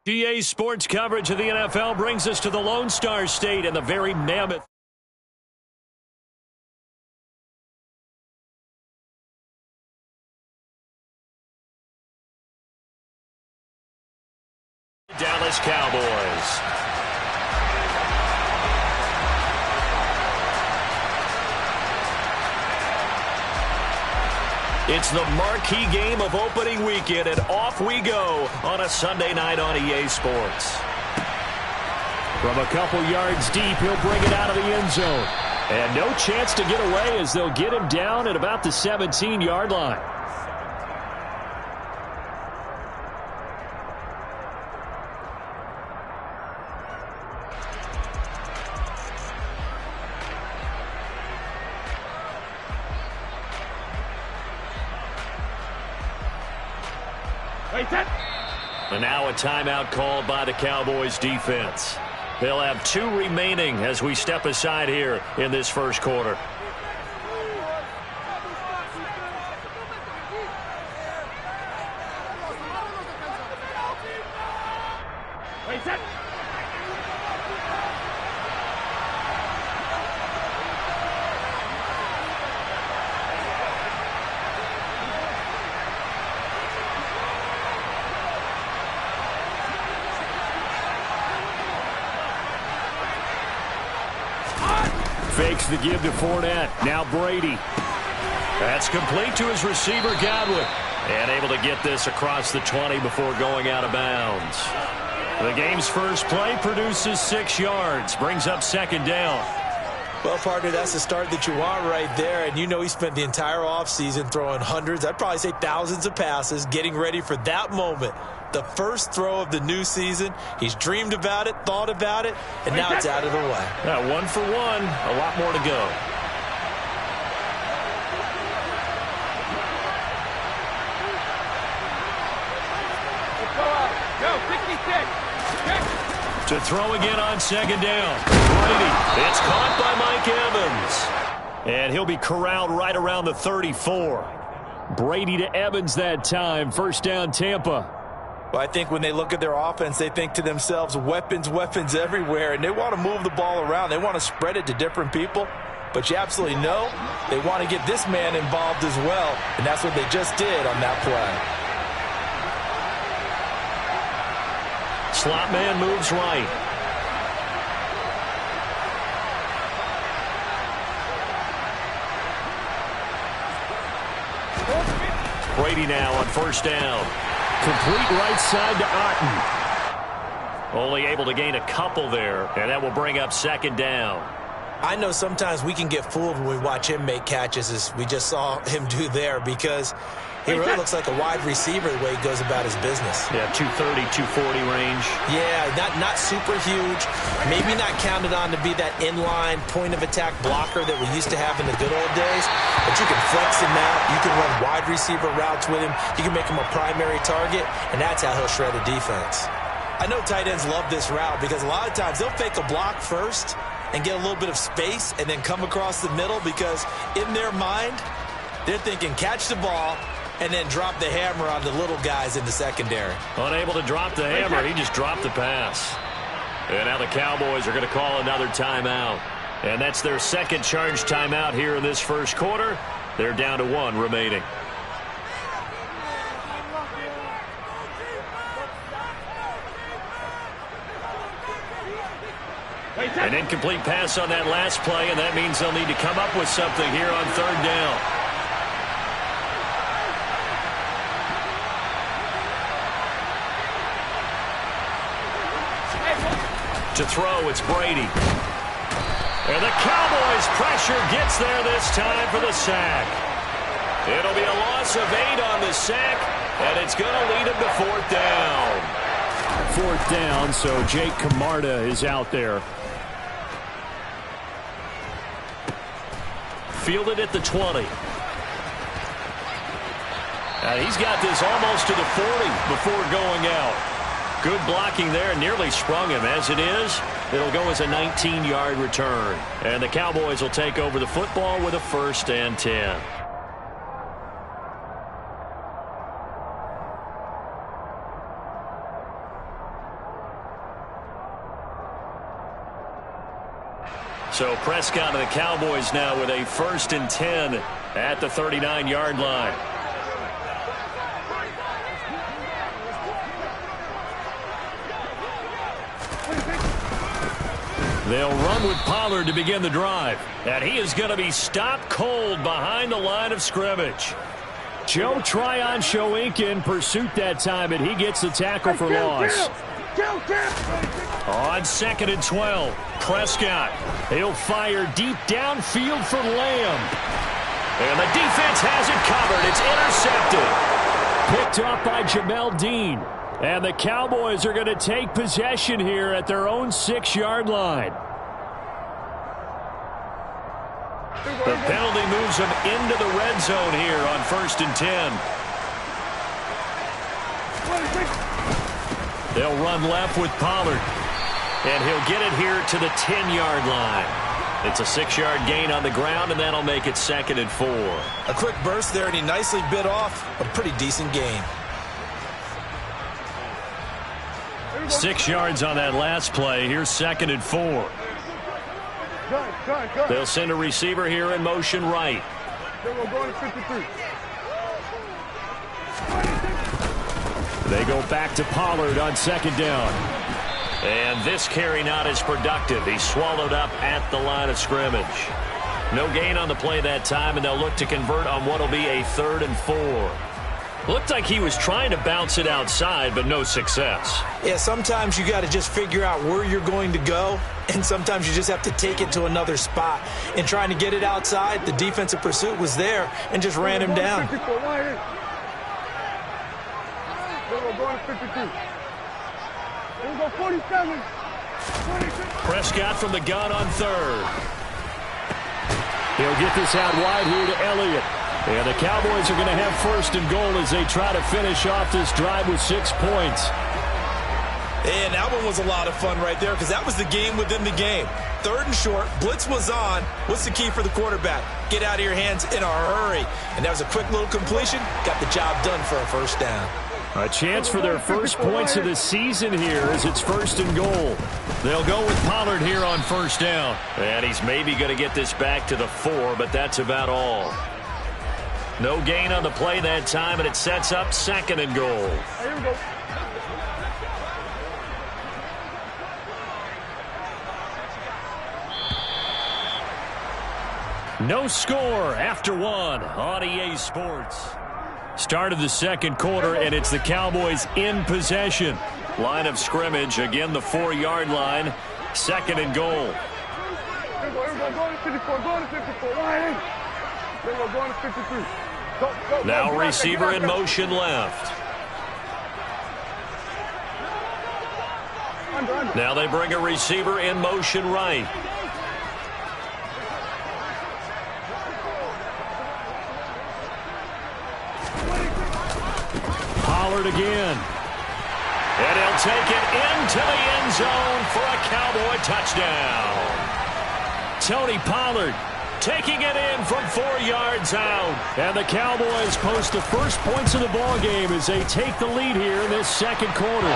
GA Sports coverage of the NFL brings us to the Lone Star State and the very mammoth Dallas Cowboys. It's the marquee game of opening weekend, and off we go on a Sunday night on EA Sports. From a couple yards deep, he'll bring it out of the end zone. And no chance to get away as they'll get him down at about the 17-yard line. And now a timeout called by the Cowboys defense. They'll have 2 remaining as we step aside here in this first quarter. Fakes the give to Fournette. Now Brady. That's complete to his receiver, Godwin. And able to get this across the 20 before going out of bounds. The game's first play produces 6 yards. Brings up second down. Well, partner, that's the start that you want right there. And you know he spent the entire offseason throwing hundreds, I'd probably say thousands of passes, getting ready for that moment. The first throw of the new season. He's dreamed about it, thought about it, and now it's out of the way. 1 for 1, a lot more to go. To throw again on second down. Brady. It's caught by Mike Evans. And he'll be corralled right around the 34. Brady to Evans that time. First down, Tampa. Well, I think when they look at their offense, they think to themselves, weapons, weapons everywhere, and they want to move the ball around. They want to spread it to different people, but you absolutely know they want to get this man involved as well, and that's what they just did on that play. Slot man moves right. Brady now on first down. Complete right side to Otten. Only able to gain a couple there, and that will bring up second down. I know sometimes we can get fooled when we watch him make catches, as we just saw him do there, because he really looks like a wide receiver the way he goes about his business. Yeah, 230, 240 range. Yeah, not super huge. Maybe not counted on to be that inline point-of-attack blocker that we used to have in the good old days. But you can flex him out. You can run wide receiver routes with him. You can make him a primary target, and that's how he'll shred a defense. I know tight ends love this route because a lot of times they'll fake a block first and get a little bit of space and then come across the middle, because in their mind, they're thinking catch the ball and then drop the hammer on the little guys in the secondary. Unable to drop the hammer, he just dropped the pass. And now the Cowboys are going to call another timeout. And that's their second charge timeout here in this first quarter. They're down to 1 remaining. An incomplete pass on that last play, and that means they'll need to come up with something here on third down. To throw, it's Brady. And the Cowboys' pressure gets there this time for the sack. It'll be a loss of 8 on the sack, and it's going to lead him to fourth down. Fourth down, so Jake Camarda is out there. Fielded at the 20. He's got this almost to the 40 before going out. Good blocking there, nearly sprung him. As it is, it'll go as a 19-yard return. And the Cowboys will take over the football with a 1st and 10. So Prescott and the Cowboys now with a 1st and 10 at the 39-yard line. They'll run with Pollard to begin the drive. And he is going to be stopped cold behind the line of scrimmage. Joe Tryon-Shoyinka in pursuit that time, and he gets the tackle for loss. On 2nd and 12, Prescott. He'll fire deep downfield for Lamb. And the defense has it covered. It's intercepted. Picked off by Jamel Dean. And the Cowboys are going to take possession here at their own 6-yard line. The penalty moves them into the red zone here on 1st and 10. They'll run left with Pollard. And he'll get it here to the 10-yard line. It's a 6-yard gain on the ground, and that'll make it 2nd and 4. A quick burst there, and he nicely bit off a pretty decent gain. 6 yards on that last play. Here's 2nd and 4. They'll send a receiver here in motion right. They go back to Pollard on 2nd down. And this carry not as productive. He's swallowed up at the line of scrimmage. No gain on the play that time, and they'll look to convert on what will be a 3rd and 4. Looked like he was trying to bounce it outside, but no success. Yeah, sometimes you got to just figure out where you're going to go, and sometimes you just have to take it to another spot. And trying to get it outside, the defensive pursuit was there and just ran him down. Prescott from the gun on 3rd. He'll get this out wide here to Elliott. And the Cowboys are going to have 1st and goal as they try to finish off this drive with 6 points. And that one was a lot of fun right there because that was the game within the game. 3rd and short, blitz was on. What's the key for the quarterback? Get out of your hands in a hurry. And that was a quick little completion. Got the job done for a 1st down. A chance for their first points of the season here as it's 1st and goal. They'll go with Pollard here on 1st down. And he's maybe going to get this back to the 4, but that's about all. No gain on the play that time, and it sets up 2nd and goal. Here we go. No score after 1 on EA Sports. Start of the 2nd quarter, and it's the Cowboys in possession. Line of scrimmage, again the 4-yard line. 2nd and goal. Here we go. Go to 54. Go to 54. Here we go. Go to 53. Go, now receiver in motion left. Under. Now they bring a receiver in motion right. Pollard again. And he'll take it into the end zone for a Cowboy touchdown. Tony Pollard taking it in from 4 yards out. And the Cowboys post the first points of the ballgame as they take the lead here in this 2nd quarter.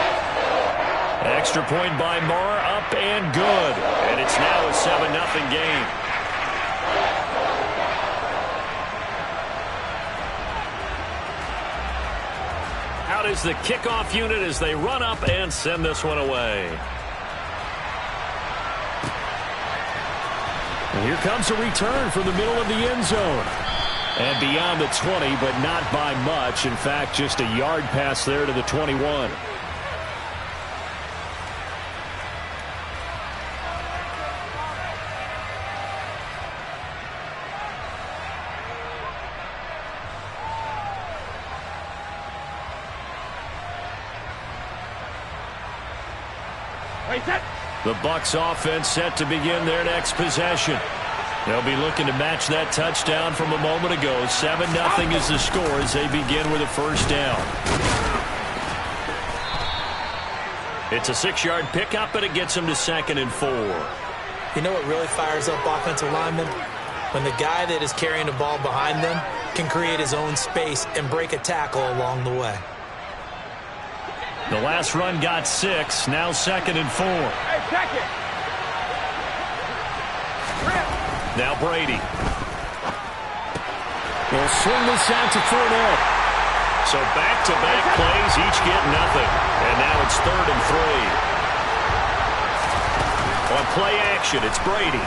Extra point by Marr, up and good. And it's now a 7-0 game. Out is the kickoff unit as they run up and send this one away. And here comes a return from the middle of the end zone. And beyond the 20, but not by much. In fact, just a yard pass there to the 21. The Bucs offense set to begin their next possession. They'll be looking to match that touchdown from a moment ago. 7-0 is the score as they begin with a 1st down. It's a 6-yard pickup, and it gets them to 2nd and 4. You know what really fires up offensive linemen? When the guy that is carrying the ball behind them can create his own space and break a tackle along the way. The last run got 6, now 2nd and 4. Hey, check it. Now Brady. They'll swing this out to Fournette. So back-to-back plays, each get nothing. And now it's 3rd and 3. On play action, it's Brady.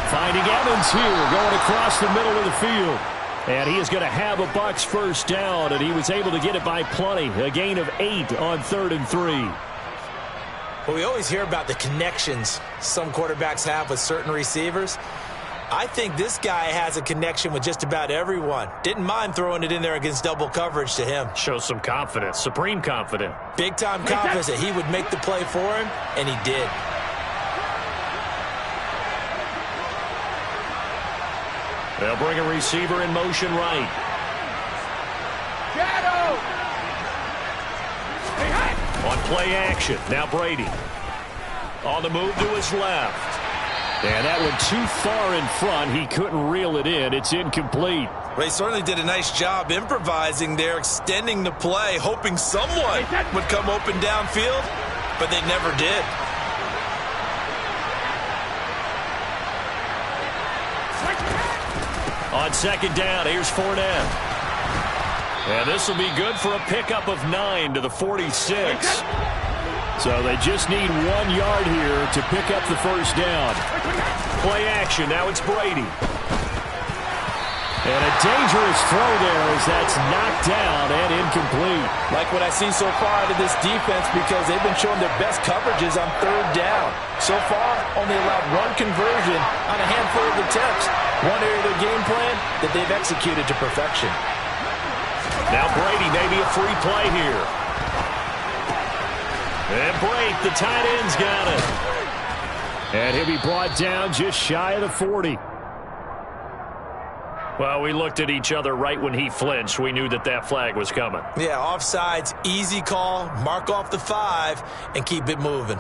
Finding Evans here, going across the middle of the field. And he is going to have a Bucs first down, and he was able to get it by plenty. A gain of 8 on 3rd and 3. Well, we always hear about the connections some quarterbacks have with certain receivers. I think this guy has a connection with just about everyone. Didn't mind throwing it in there against double coverage to him. Shows some confidence, supreme confidence. Big-time confidence that he would make the play for him, and he did. They'll bring a receiver in motion right. Shadow! On play action, now Brady. On the move to his left. And that one too far in front. He couldn't reel it in. It's incomplete. Well, he certainly did a nice job improvising there, extending the play, hoping someone would come open downfield, but they never did. On 2nd down, here's Fournette. And this will be good for a pickup of 9 to the 46. So they just need 1 yard here to pick up the first down. Play action, now it's Brady. And a dangerous throw there as that's knocked down and incomplete. Like what I see so far out of this defense, because they've been showing their best coverages on 3rd down. So far, only allowed 1 conversion on a handful of attempts. One area of their game plan that they've executed to perfection. Now Brady, maybe a free play here. And break, the tight end's got it. And he'll be brought down just shy of the 40. Well, we looked at each other right when he flinched. We knew that that flag was coming. Yeah, offsides, easy call, mark off the 5, and keep it moving.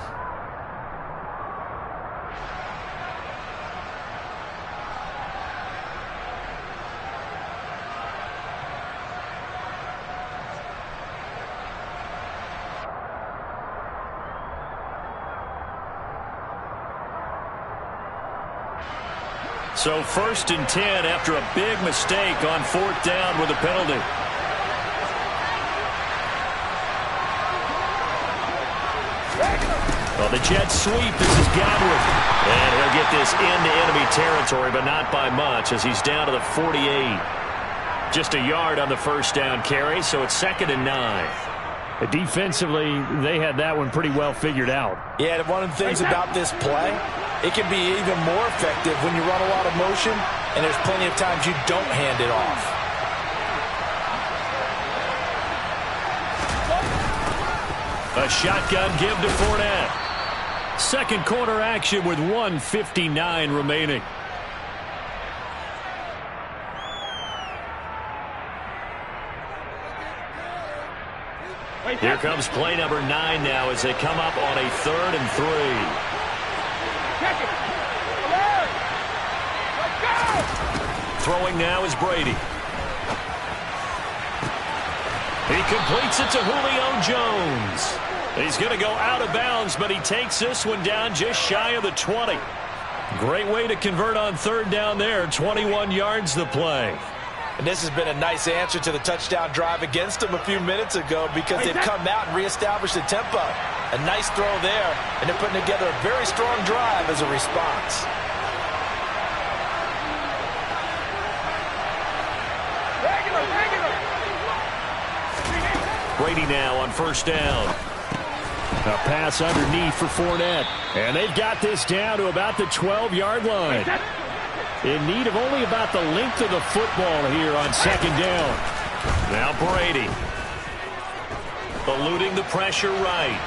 So 1st and 10 after a big mistake on 4th down with a penalty. Well, the jet sweep, this is Godwin. And he'll get this into enemy territory, but not by much as he's down to the 48. Just a yard on the first down carry, so it's 2nd and 9. Defensively, they had that one pretty well figured out. Yeah, and one of the things about this play, it can be even more effective when you run a lot of motion, and there's plenty of times you don't hand it off. A shotgun give to Fournette. Second quarter action with 1:59 remaining. Here comes play number 9 now as they come up on a 3rd and 3. Throwing now is Brady. He completes it to Julio Jones. He's going to go out of bounds, but he takes this one down just shy of the 20. Great way to convert on 3rd down there. 21 yards the play. And this has been a nice answer to the touchdown drive against them a few minutes ago because they've come out and reestablished the tempo. A nice throw there, and they're putting together a very strong drive as a response. Brady now on 1st down. A pass underneath for Fournette. And they've got this down to about the 12-yard line. In need of only about the length of the football here on 2nd down. Now Brady. Eluding the pressure right.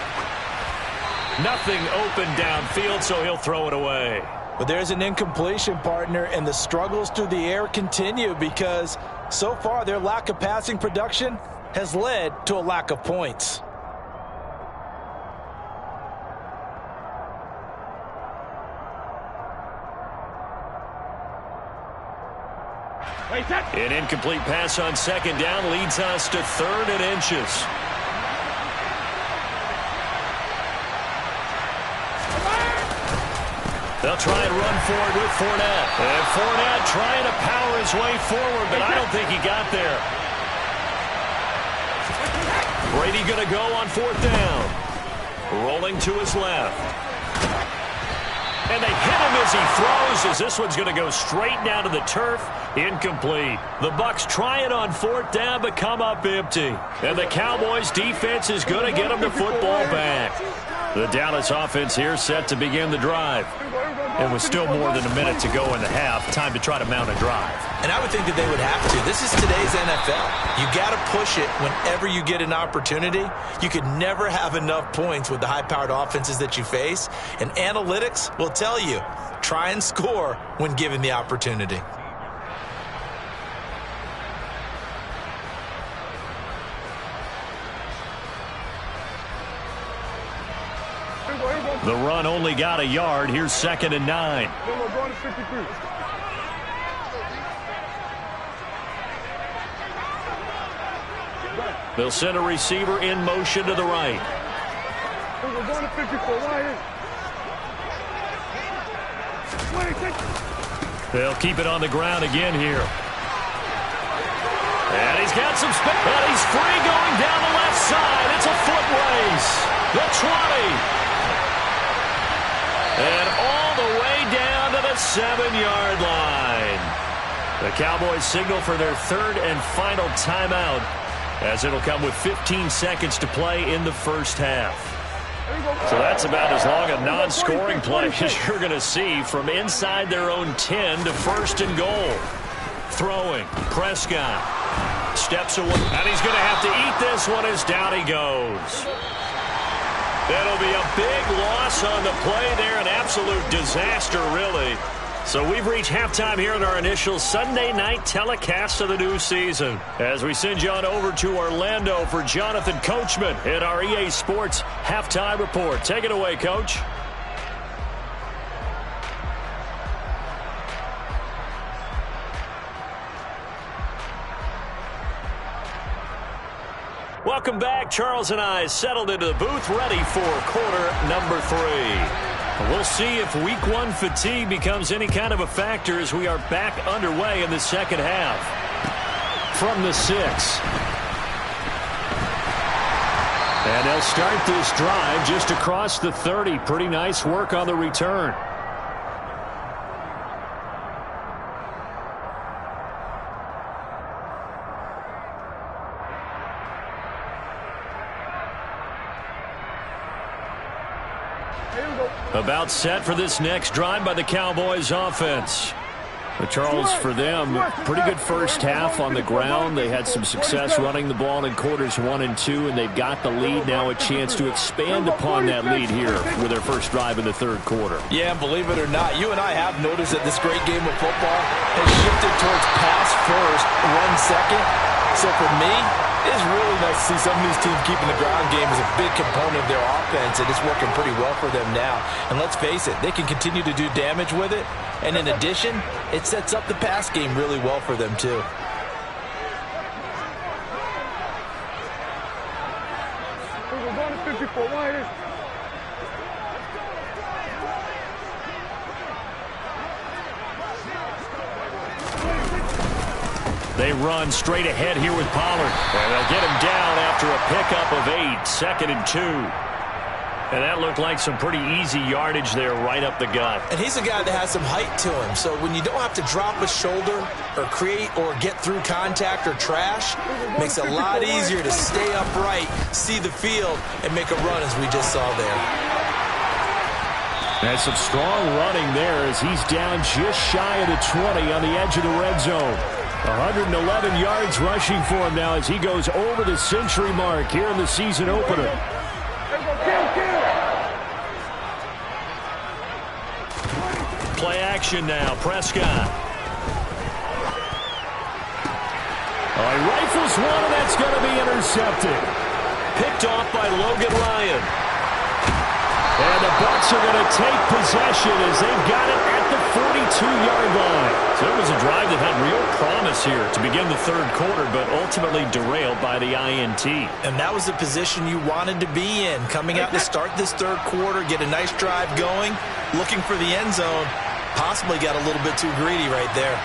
Nothing open downfield, so he'll throw it away. But there's an incompletion, partner, and the struggles through the air continue because so far their lack of passing production has led to a lack of points. An incomplete pass on 2nd down leads us to 3rd and inches. They'll try and run forward with Fournette. And Fournette trying to power his way forward, but I don't think he got there. Brady going to go on 4th down. Rolling to his left. And they hit him as he throws, as this one's going to go straight down to the turf. Incomplete. The Bucs try it on 4th down, but come up empty. And the Cowboys defense is going to get them the football back. The Dallas offense here set to begin the drive. And with still more than a minute to go in the half, time to try to mount a drive. And I would think that they would have to. This is today's NFL. You got to push it whenever you get an opportunity. You could never have enough points with the high-powered offenses that you face. And analytics will tell you, try and score when given the opportunity. The run only got a yard. Here's 2nd and 9. Going to 53. They'll send a receiver in motion to the right. We're going to 54. They'll keep it on the ground again here. And he's got some space. But he's free going down the left side. It's a foot race. The 20. And all the way down to the 7-yard line. The Cowboys signal for their 3rd and final timeout, as it'll come with 15 seconds to play in the first half. So that's about as long a non-scoring play as you're going to see, from inside their own 10 to 1st and goal. Throwing, Prescott steps away, and he's going to have to eat this one as down he goes. It'll be a big loss on the play there, an absolute disaster, really. So we've reached halftime here in our initial Sunday night telecast of the new season, as we send you on over to Orlando for Jonathan Coachman in our EA Sports Halftime Report. Take it away, Coach. Welcome back. Charles and I settled into the booth, ready for quarter number 3. We'll see if week 1 fatigue becomes any kind of a factor as we are back underway in the second half. From the 6. And they'll start this drive just across the 30. Pretty nice work on the return. About set for this next drive by the Cowboys offense. But Charles, for them, pretty good first half on the ground. They had some success running the ball in quarters 1 and 2, and they've got the lead now, a chance to expand upon that lead here with their first drive in the 3rd quarter. Yeah, and believe it or not, you and I have noticed that this great game of football has shifted towards pass first, run second. So for me, it's really nice to see some of these teams keeping the ground game as a big component of their offense, and it's working pretty well for them now. And let's face it, they can continue to do damage with it. And in addition, it sets up the pass game really well for them, too. We're going to 54. They run straight ahead here with Pollard. And they'll get him down after a pickup of 8, 2nd and 2. And that looked like some pretty easy yardage there right up the gut. And he's a guy that has some height to him. So when you don't have to drop a shoulder or create or get through contact or trash, it makes it a lot easier to stay upright, see the field, and make a run as we just saw there. And some strong running there as he's down just shy of the 20 on the edge of the red zone. 111 yards rushing for him now as he goes over the century mark here in the season opener. Play action now, Prescott. Oh, he rifles one, and that's going to be intercepted. Picked off by Logan Ryan. And the Bucs are going to take possession as they've got it at the 42-yard line. So it was a drive that had real promise here to begin the third quarter, but ultimately derailed by the INT. And that was the position you wanted to be in. Coming out to start this third quarter, get a nice drive going, looking for the end zone. Possibly got a little bit too greedy right there.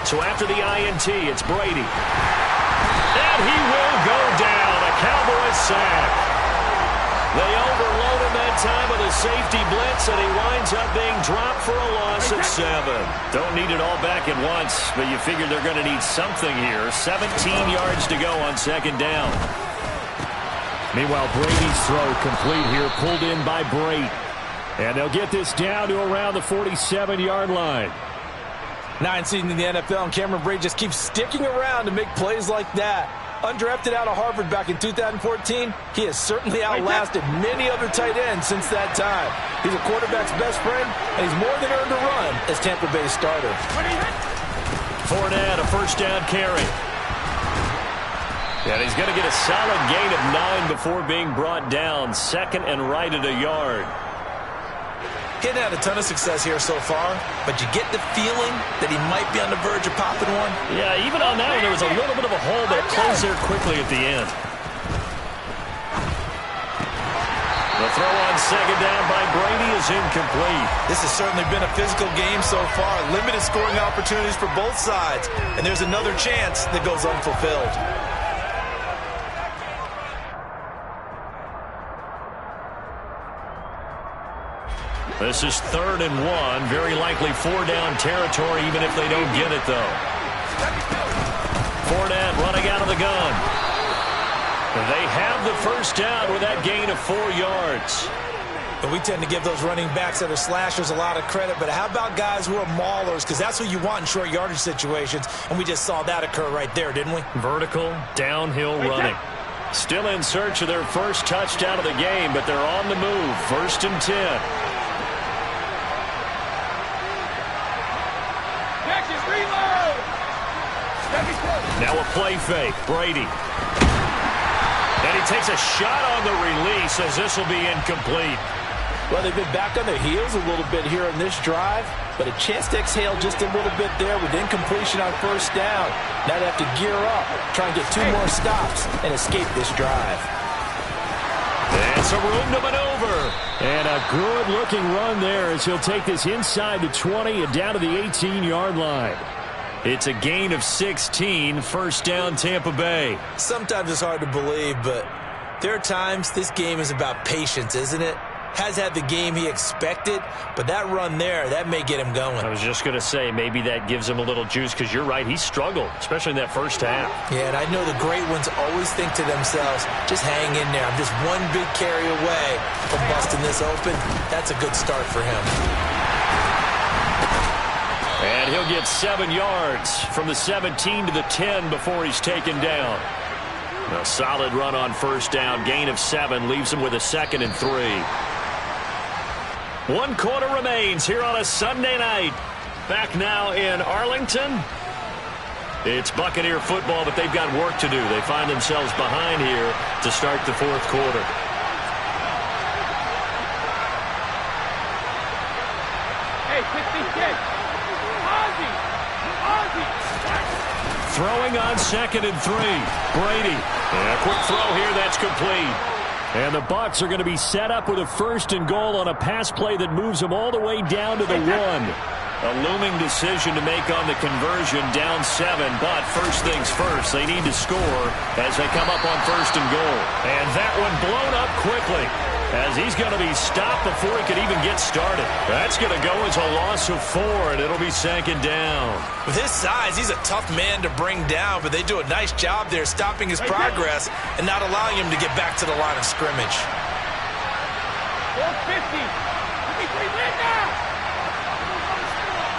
So after the INT, it's Brady. And he will go down. A Cowboys sack. They overload him that time with a safety blitz, and he winds up being dropped for a loss of 7. Don't need it all back at once, but you figure they're going to need something here. 17 yards to go on second down. Meanwhile, Brady's throw complete here, pulled in by Brate. And they'll get this down to around the 47-yard line. 9 season in the NFL, and Cameron Brate just keeps sticking around to make plays like that. Undrafted out of Harvard back in 2014, he has certainly outlasted many other tight ends since that time. He's a quarterback's best friend, and he's more than earned a run as Tampa Bay's starter. Fournette, a first down carry. And he's going to get a solid gain of 9 before being brought down. Second and right at a yard. He's had a ton of success here so far, but you get the feeling that he might be on the verge of popping one. Yeah, even on that one, there was a little bit of a hole, but it closed there quickly at the end. The throw on second down by Brady is incomplete. This has certainly been a physical game so far. Limited scoring opportunities for both sides, and there's another chance that goes unfulfilled. This is 3rd and 1. Very likely 4-down territory, even if they don't get it, though. Fournette running out of the gun. They have the first down with that gain of 4 yards. And we tend to give those running backs that are slashers a lot of credit, but how about guys who are maulers? Because that's what you want in short yardage situations, and we just saw that occur right there, didn't we? Vertical, downhill running. Still in search of their first touchdown of the game, but they're on the move. 1st and 10. Now a play fake. Brady. And he takes a shot on the release as this will be incomplete. Well, they've been back on their heels a little bit here in this drive, but a chance to exhale just a little bit there with incompletion on first down. Now they have to gear up, try and get 2 more stops, and escape this drive. And some room to maneuver. And a good-looking run there as he'll take this inside the 20 and down to the 18-yard line. It's a gain of 16, first down Tampa Bay. Sometimes it's hard to believe, but there are times this game is about patience, isn't it? Has had the game he expected, but that run there, that may get him going. I was just going to say, maybe that gives him a little juice, because you're right, he struggled, especially in that first half. Yeah, and I know the great ones always think to themselves, just hang in there. I'm just one big carry away from busting this open. That's a good start for him. And he'll get 7 yards from the 17 to the 10 before he's taken down. A solid run on first down. Gain of 7 leaves him with a 2nd and 3. 1 quarter remains here on a Sunday night. Back now in Arlington. It's Buccaneer football, but they've got work to do. They find themselves behind here to start the 4th quarter. Throwing on 2nd and 3. Brady. And a quick throw here. That's complete. And the Bucs are going to be set up with a 1st and goal on a pass play that moves them all the way down to the 1. A looming decision to make on the conversion, down 7. But first things first, they need to score as they come up on 1st and goal. And that one blown up quickly as he's going to be stopped before he could even get started. That's going to go as a loss of 4, and it'll be 2nd down. With his size, he's a tough man to bring down, but they do a nice job there stopping his progress and not allowing him to get back to the line of scrimmage. 450. Win now.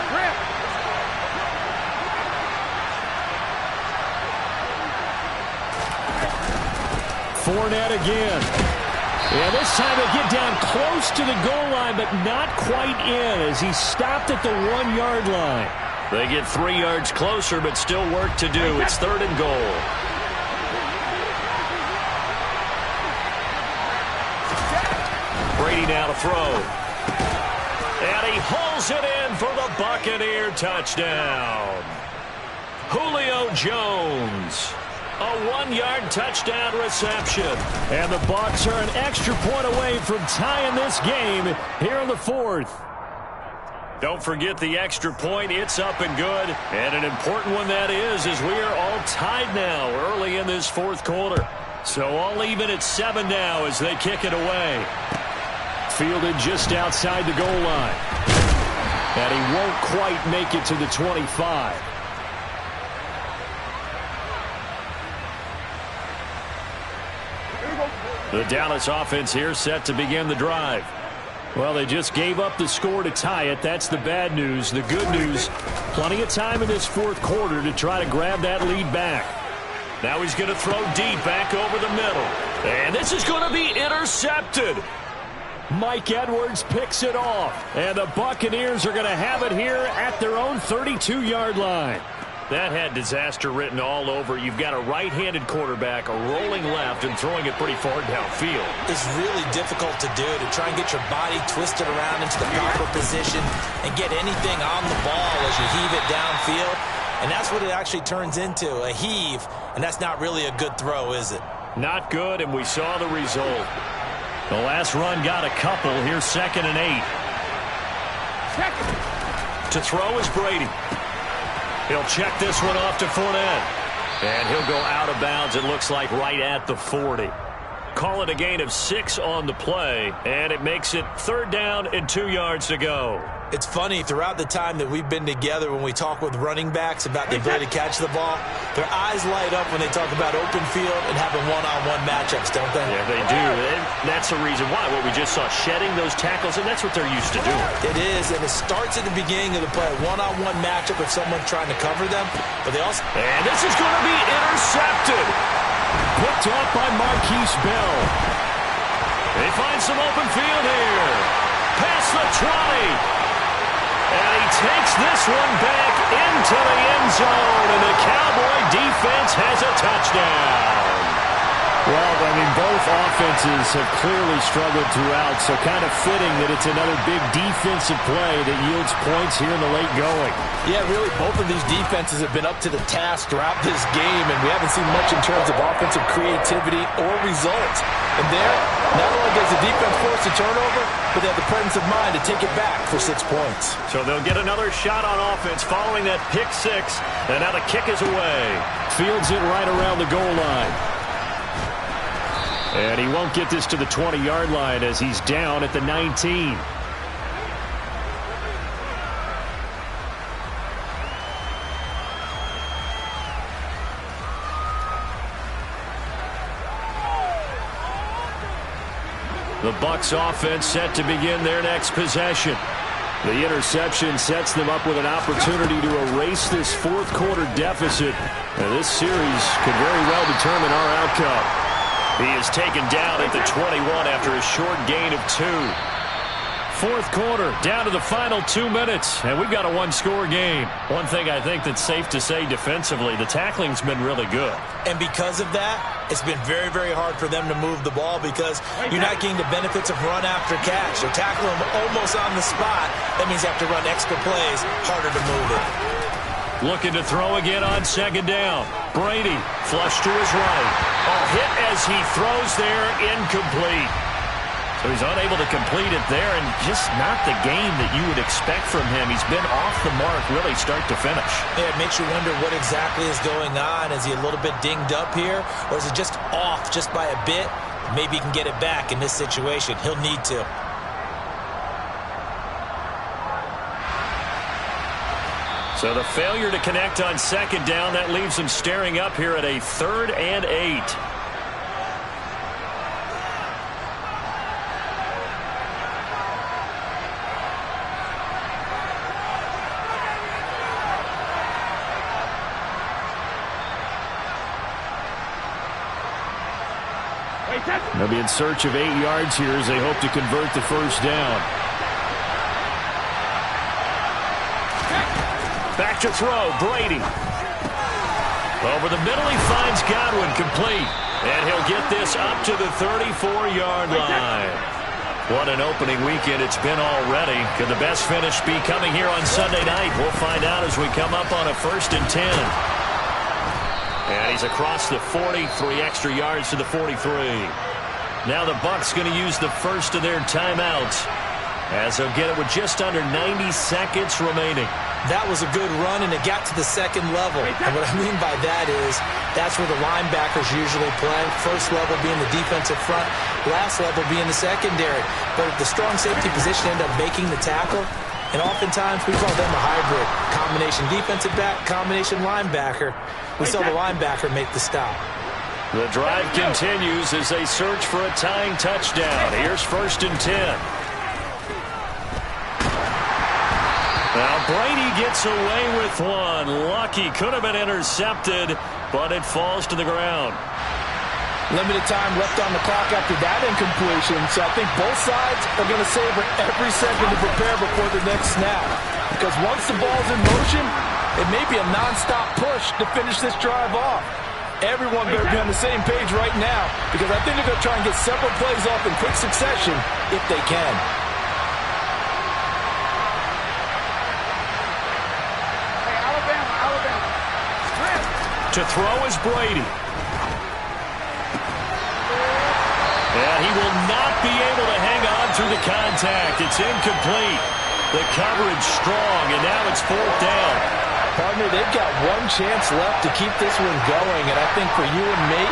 Grip. Fournette again. And this time he'll get down close to the goal line, but not quite in as he stopped at the 1-yard line. They get 3 yards closer, but still work to do. It's 3rd and goal. Brady now to throw. And he hauls it in for the Buccaneer touchdown. Julio Jones. A 1-yard touchdown reception. And the Bucs are an extra point away from tying this game here in the fourth. Don't forget the extra point. It's up and good. And an important one that is, as we are all tied now early in this fourth quarter. So all even at 7 now as they kick it away. Fielded just outside the goal line. And he won't quite make it to the 25. The Dallas offense here set to begin the drive. Well, they just gave up the score to tie it. That's the bad news. The good news, plenty of time in this fourth quarter to try to grab that lead back. Now he's going to throw deep back over the middle. And this is going to be intercepted. Mike Edwards picks it off. And the Buccaneers are going to have it here at their own 32-yard line. That had disaster written all over. You've got a right-handed quarterback, a rolling left, and throwing it pretty far downfield. It's really difficult to do, to try and get your body twisted around into the proper position and get anything on the ball as you heave it downfield. And that's what it actually turns into, a heave. And that's not really a good throw, is it? Not good, and we saw the result. The last run got a couple. Here's 2nd and 8. To throw is Brady. He'll check this one off to Fournette. And he'll go out of bounds, it looks like, right at the 40. Call it a gain of 6 on the play, and it makes it 3rd down and 2 yards to go. It's funny, throughout the time that we've been together, when we talk with running backs about the ability to catch the ball, their eyes light up when they talk about open field and having one-on-one matchups, don't they? Yeah, they do. And that's the reason why. What we just saw, shedding those tackles, and that's what they're used to doing. It is, and it starts at the beginning of the play, one-on-one matchup if someone's trying to cover them. But they also... And this is going to be intercepted. Picked off by Marquise Bell. They find some open field here. Past the 20. And he takes this one back into the end zone, and the Cowboy defense has a touchdown. Well, I mean, both offenses have clearly struggled throughout, so kind of fitting that it's another big defensive play that yields points here in the late going. Yeah, really, both of these defenses have been up to the task throughout this game, and we haven't seen much in terms of offensive creativity or results. And there, not only does the defense force a turnover, but they have the presence of mind to take it back for 6 points. So they'll get another shot on offense following that pick 6, and now the kick is away. Fields it right around the goal line. And he won't get this to the 20-yard line as he's down at the 19. The Bucs offense set to begin their next possession. The interception sets them up with an opportunity to erase this fourth quarter deficit. And this series could very well determine our outcome. He is taken down at the 21 after a short gain of 2. Fourth quarter, down to the final 2 minutes, and we've got a one-score game. One thing I think that's safe to say defensively, the tackling's been really good. And because of that, it's been very, very hard for them to move the ball because you're not getting the benefits of run after catch. They're tackling them almost on the spot. That means you have to run extra plays, harder to move it. Looking to throw again on 2nd down. Brady, flush to his right. A hit as he throws there, incomplete. So he's unable to complete it there, and just not the game that you would expect from him. He's been off the mark really start to finish. Yeah, it makes you wonder what exactly is going on. Is he a little bit dinged up here, or is it just off just by a bit? Maybe he can get it back in this situation. He'll need to. So the failure to connect on 2nd down, that leaves them staring up here at a 3rd and 8. They'll be in search of 8 yards here as they hope to convert the first down. Back to throw, Brady. Over the middle, he finds Godwin, complete. And he'll get this up to the 34-yard line. What an opening weekend it's been already. Could the best finish be coming here on Sunday night? We'll find out as we come up on a 1st and 10. And he's across the 40, 3 extra yards to the 43. Now the Bucs going to use the first of their timeouts, as they'll get it with just under 90 seconds remaining. That was a good run, and it got to the second level. And what I mean by that is that's where the linebackers usually play. First level being the defensive front, last level being the secondary. But if the strong safety position ended up making the tackle, and oftentimes we call them a hybrid. Combination defensive back, combination linebacker. We saw the linebacker make the stop. The drive continues as they search for a tying touchdown. Here's 1st and 10. Now Brady gets away with one. Lucky, could have been intercepted, but it falls to the ground. Limited time left on the clock after that incompletion, so I think both sides are going to savor every second to prepare before the next snap. Because once the ball's in motion, it may be a non-stop push to finish this drive off. Everyone better be on the same page right now, because I think they're going to try and get several plays off in quick succession if they can. To throw is Brady. And he will not be able to hang on through the contact. It's incomplete. The coverage strong, and now it's 4th down. Partner, they've got one chance left to keep this one going, and I think for you and me,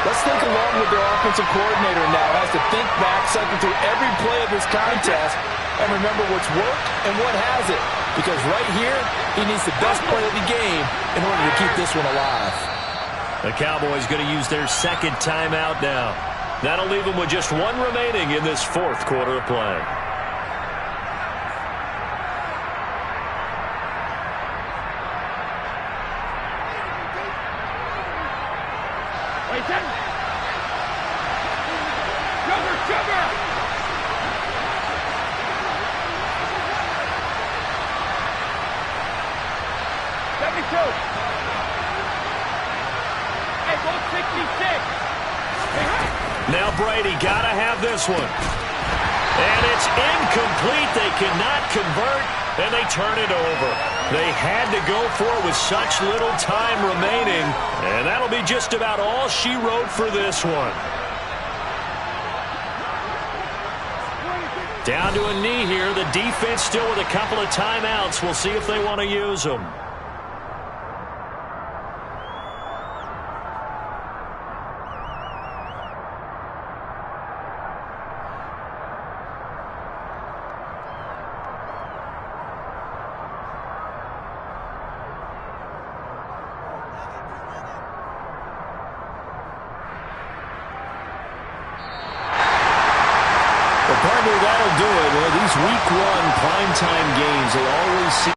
let's think along with their offensive coordinator now as to think back, cycle through every play of this contest, and remember what's worked and what hasn't. Because right here, he needs the best play of the game in order to keep this one alive. The Cowboys going to use their 2nd timeout now. That'll leave them with just 1 remaining in this 4th quarter of play. Now Brady got to have this one. And it's incomplete. They cannot convert, and they turn it over. They had to go for it with such little time remaining, and that'll be just about all she wrote for this one. Down to a knee here. The defense still with a couple of timeouts. We'll see if they want to use them. Partner, that'll do it. Well, these week 1 primetime games, they always seem